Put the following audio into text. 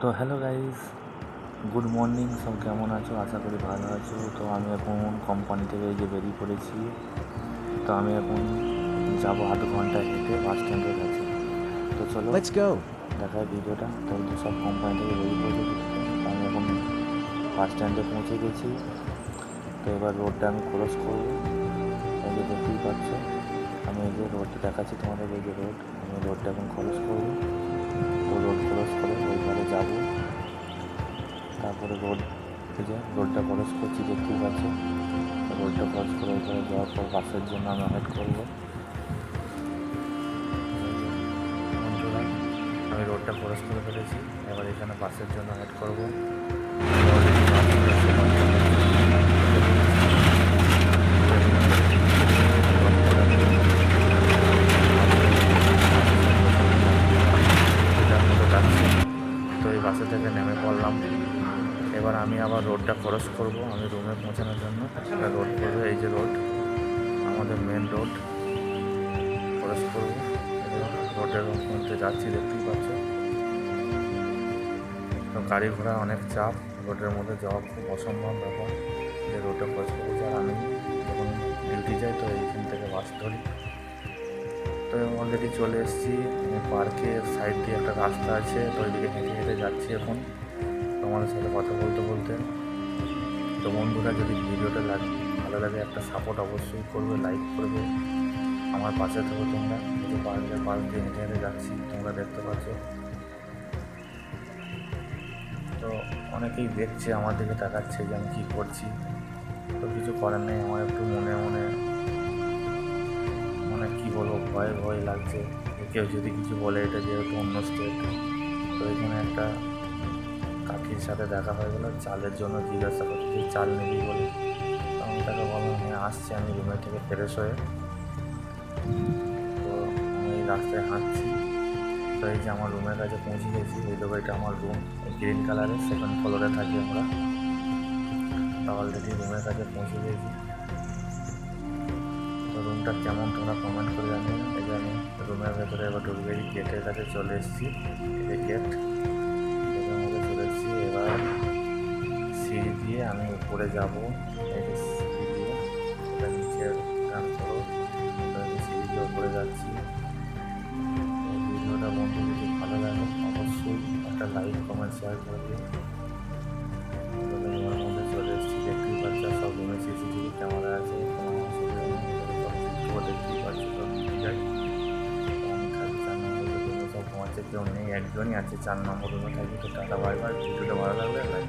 তো hello guys, good morning. সব কেমন আছো? আশা করি ভালো আছো। তো আমি এখন কোম্পানি থেকে এই যে বেরিয়ে পড়েছি। তো আমি এখন যাবো আধ ঘন্টা হেঁটে বাস স্ট্যান্ডের কাছে। তো চলো Let's go. দেখায় ভিডিওটা। তো এই যে সব কোম্পানি থেকে বেরিয়ে পড়েছি। তো আমি এখন বাস স্ট্যান্ডে পৌঁছে গেছি। তো এবার রোডটা আমি ক্রস করবো। এই যে দেখতেই পাচ্ছ, আমি এই যে রোডটা দেখাচ্ছি তোমাদের, এই যে রোড, আমি রোডটা এখন ক্রস করবো। তো রোড ক্রস করে ওইভাবে যাবো। তারপরে রোডটা ক্রস করছি, দেখতেই পাচ্ছি। রোডটা ক্রস করে ওইখানে যাওয়ার পর বাসের জন্য আমি ওয়েট করবো। বন্ধুরা, আমি রোডটা ক্রস করে ফেলেছি। এবার এখানে বাসের জন্য ওয়েট করবো। তো এই বাসে থেকে নেমে পড়লাম। এবার আমি আবার রোডটা ক্রস করব আমি রুমে পৌঁছানোর জন্য। একটা রোড পড়বে, এই যে রোড, আমাদের মেন রোড ক্রস করবো। রোডের মধ্যে যাচ্ছি, দেখতেই পাচ্ছ। তো গাড়ি ঘোড়া অনেক চাপ, রোডের মধ্যে যাওয়া খুব অসম্ভব ব্যাপার। যে রোডটা ক্রস করেছি, আর আমি যখন ডিউটি যাই তো এইখান থেকে বাস ধরি। তো অলরেডি চলে এসেছি। পার্কের সাইড দিয়ে একটা রাস্তা আছে, তো ওইদিকে হেঁটে হেঁটে যাচ্ছি এখন তোমাদের সাথে কথা বলতে বলতে। তো বন্ধুরা, যদি ভিডিওটা ভালো লাগে একটা সাপোর্ট অবশ্যই করবে, লাইক করবে, আমার পাশে থাকো তোমরা। এই পার্কের পাশ দিয়ে হেঁটে হেঁটে যাচ্ছি, তোমরা দেখতে পাচ্ছ। তো অনেকেই দেখছে, আমার দিকে তাকাচ্ছে যে আমি কী করছি। তো কিছু করার নেই, আমার একটু মনে মনে মানে কী বলবো, ভয় ভয় লাগছে যে কেউ যদি কিছু বলে। এটা যেহেতু অন্য স্টেট, তো এখানে একটা কাকির সাথে দেখা হয়ে গেলো, চালের জন্য জিজ্ঞাসা করছি যে চাল নেবি বলে। তো আমি তাকে বললাম হ্যাঁ আসছি আমি রুমে থেকে ফ্রেশ হয়ে। তো আমি এই রাস্তায় হাঁটছি। তো এই যে আমার রুমের কাছে পৌঁছে গেছি। এই দেখো, এটা আমার রুম, গ্রিন কালারের, সেকেন্ড ফ্লোরে থাকি আমরা। তো অলরেডি রুমের কাছে পৌঁছে গেছি। তো রুমটা কেমন তোমরা কমেন্ট করে জানিও। এই যে আমি রুমের ভেতরে এবার ঢুকে গেছি, গেটের কাছে চলে এসেছি। এই গেটের মধ্যে চলে এসেছি। এবার সিঁড়ি দিয়ে আমি উপরে যাব। এই যে সিঁড়ি দিয়ে এটা নিচে গান করো, সিঁড়ি দিয়ে উপরে যাচ্ছি। ভিডিওটা বন্ধু যদি ভালো লাগে অবশ্যই একটা লাইক কমেন্ট শেয়ার করে দিন। রুমের মধ্যে চলে এসেছি, দেখতেই পাচ্ছি। সব রুমে সিসিটিভি ক্যামেরা আছে, কোনো অসুবিধা নেই। দেখতেই পাচ্ছি তো যাই। আমি থাকি 4 নম্বর রুমে, সব ঘুমাচ্ছে, কেউ নেই, একজনই আছে 4 নম্বর রুমে থাকি। তো টাটা, বাই বাই। ভিডিওটা ভালো লাগলে লাইক